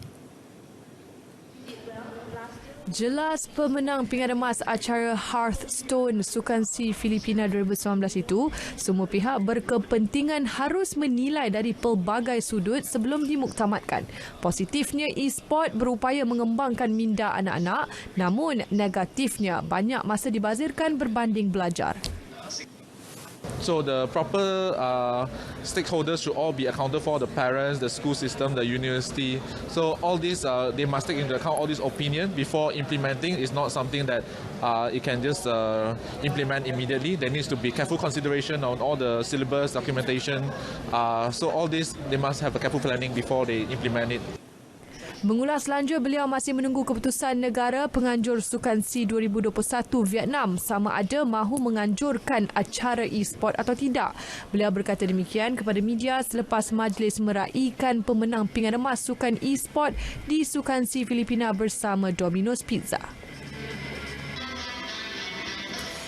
Jelas pemenang pingat emas acara Hearthstone Sukan C Filipina 2019 itu, semua pihak berkepentingan harus menilai dari pelbagai sudut sebelum dimuktamadkan. Positifnya e-sport berupaya mengembangkan minda anak-anak, namun negatifnya banyak masa dibazirkan berbanding belajar. So the proper stakeholders should all be accounted for, the parents, the school system, the university. So all these, they must take into account all this opinion before implementing. It's not something that it can just implement immediately. There needs to be careful consideration on all the syllabus, documentation. So all this, they must have a careful planning before they implement it. Mengulas lanjut, beliau masih menunggu keputusan negara penganjur Sukan C 2021 Vietnam sama ada mahu menganjurkan acara e-sport atau tidak. Beliau berkata demikian kepada media selepas majlis meraihkan pemenang pingat emas Sukan e-sport di Sukan C Filipina bersama Domino's Pizza.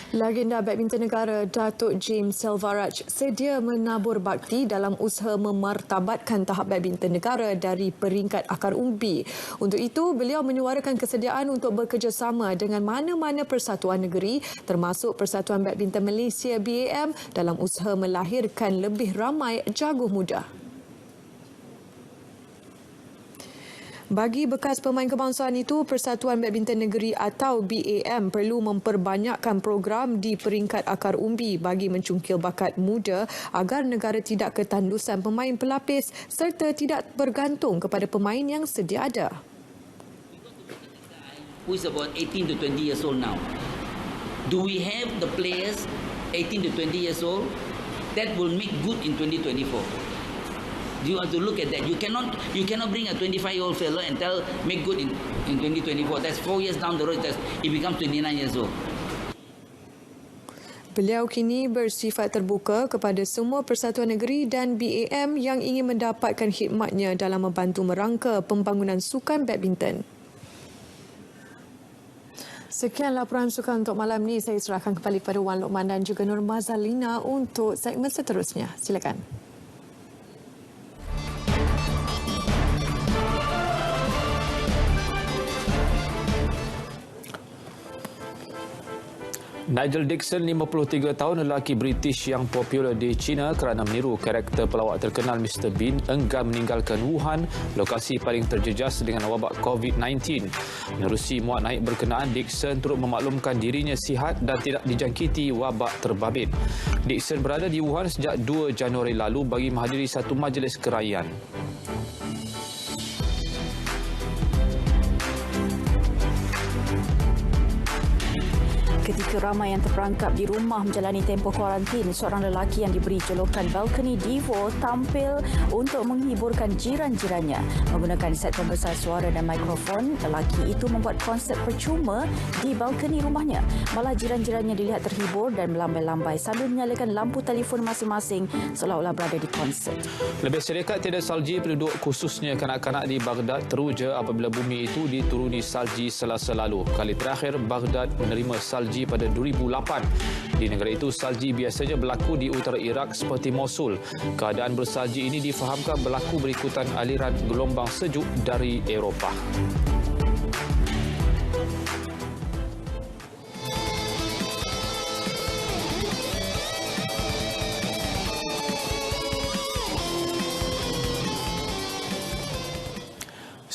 Legenda badminton negara Datuk James Selvaraj sedia menabur bakti dalam usaha memartabatkan tahap badminton negara dari peringkat akar umbi. Untuk itu, beliau menyuarakan kesediaan untuk bekerjasama dengan mana-mana persatuan negeri termasuk Persatuan Badminton Malaysia BAM dalam usaha melahirkan lebih ramai jago muda. Bagi bekas pemain kebangsaan itu, Persatuan Badminton Negeri atau BAM perlu memperbanyakkan program di peringkat akar umbi bagi mencungkil bakat muda agar negara tidak ketandusan pemain pelapis serta tidak bergantung kepada pemain yang sedia ada. Who is about 18 to 20 years old now? Do we have the players 18 to 20 years old that will make good in 2024? You have to look at that. You cannot bring a 25-year-old fellow and tell make good in 2024. That's 4 years down the road. He becomes 29 years old. Beliau kini bersifat terbuka kepada semua persatuan negeri dan BAM yang ingin mendapatkan khidmatnya dalam membantu merangka pembangunan sukan badminton. Sekian laporan sukan untuk malam ni. Saya serahkan kembali kepada Wan Lokman dan juga Nur Mazalina untuk segmen seterusnya. Silakan. Nigel Dixon, 53 tahun, lelaki British yang popular di China kerana meniru karakter pelawak terkenal Mr. Bean, enggan meninggalkan Wuhan, lokasi paling terjejas dengan wabak COVID-19. Menerusi muat naik berkenaan, Dixon turut memaklumkan dirinya sihat dan tidak dijangkiti wabak terbabit. Dixon berada di Wuhan sejak 2 Januari lalu bagi menghadiri satu majlis kerajaan. Ketika ramai yang terperangkap di rumah menjalani tempoh kuarantin, seorang lelaki yang diberi julukan Balcony Divo tampil untuk menghiburkan jiran-jirannya. Menggunakan set pembesar suara dan mikrofon, lelaki itu membuat konsert percuma di balkoni rumahnya. Malah jiran-jirannya dilihat terhibur dan melambai-lambai sambil menyalakan lampu telefon masing-masing seolah-olah berada di konsert. Lebih sedikit tiada salji, penduduk khususnya kanak-kanak di Baghdad teruja apabila bumi itu dituruni salji Selasa lalu. Kali terakhir Baghdad menerima salji pada 2008. Di negara itu, salji biasanya berlaku di utara Iraq seperti Mosul. Keadaan bersalji ini difahamkan berlaku berikutan aliran gelombang sejuk dari Eropah.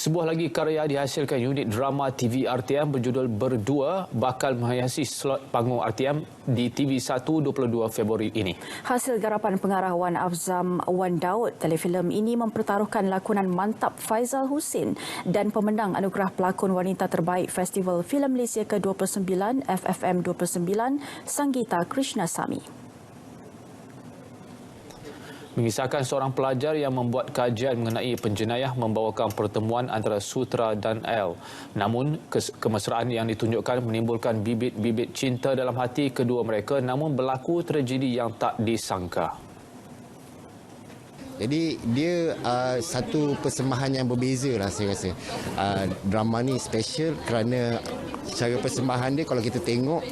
Sebuah lagi karya dihasilkan unit drama TV RTM berjudul Berdua bakal menghiasi slot panggung RTM di TV1 22 Februari ini. Hasil garapan pengarah Wan Afzam Wan Daud, telefilm ini mempertaruhkan lakonan mantap Faizal Husin dan pemenang anugerah pelakon wanita terbaik Festival Filem Malaysia ke-29 FFM 29 Sanggita Krishnasamy. Mengisahkan seorang pelajar yang membuat kajian mengenai penjenayah membawakan pertemuan antara Sutra dan L. Namun, kemesraan yang ditunjukkan menimbulkan bibit-bibit cinta dalam hati kedua mereka, namun berlaku tragedi yang tak disangka. Jadi dia satu persembahan yang berbeza lah saya rasa. Drama ni special kerana cara persembahan dia kalau kita tengok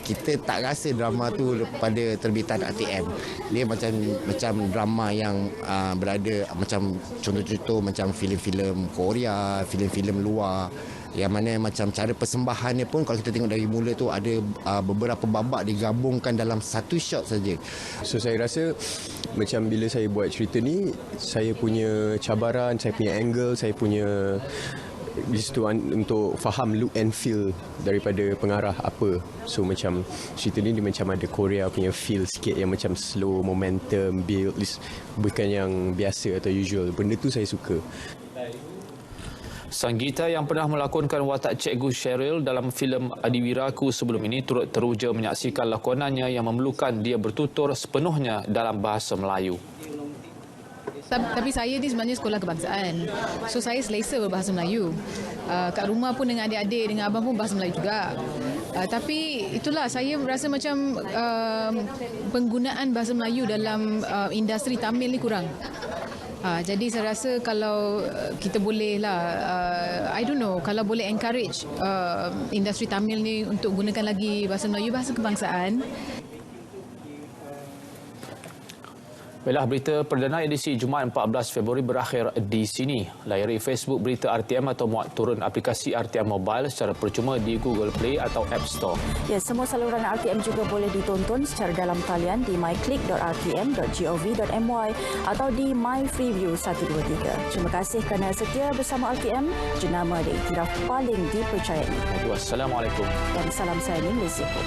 kita tak rasa drama tu pada terbitan RTM. Dia macam drama yang berada macam contoh-contoh macam filem-filem Korea, filem-filem luar. Yang mana macam cara persembahannya pun kalau kita tengok dari mula tu ada beberapa babak digabungkan dalam satu shot saja. So saya rasa macam bila saya buat cerita ni, saya punya cabaran, saya punya angle, saya punya di situ untuk faham look and feel daripada pengarah apa. So macam cerita ni dia macam ada Korea punya feel sikit yang macam slow, momentum, build, bukan yang biasa atau usual. Benda tu saya suka. Sanggita yang pernah melakonkan watak Cikgu Cheryl dalam filem Adiwiraku sebelum ini turut teruja menyaksikan lakonannya yang memerlukan dia bertutur sepenuhnya dalam bahasa Melayu. Tapi saya ni sebenarnya sekolah kebangsaan. So saya selesa berbahasa Melayu. Kat rumah pun dengan adik-adik, dengan abang pun bahasa Melayu juga. Tapi itulah saya rasa macam penggunaan bahasa Melayu dalam industri Tamil ni kurang. Jadi saya rasa kalau kita boleh lah, I don't know, kalau boleh encourage industri Tamil ni untuk gunakan lagi bahasa Melayu, bahasa kebangsaan. Baiklah, berita perdana edisi Jumaat 14 Februari berakhir di sini. Layari Facebook Berita RTM atau muat turun aplikasi RTM Mobile secara percuma di Google Play atau App Store. Ya, semua saluran RTM juga boleh ditonton secara dalam talian di myclick.rtm.gov.my atau di myfreeview 123. Terima kasih kerana setia bersama RTM, jenama dan iktiraf paling dipercayai. Wassalamualaikum. Dan salam saya Nim Lesiko.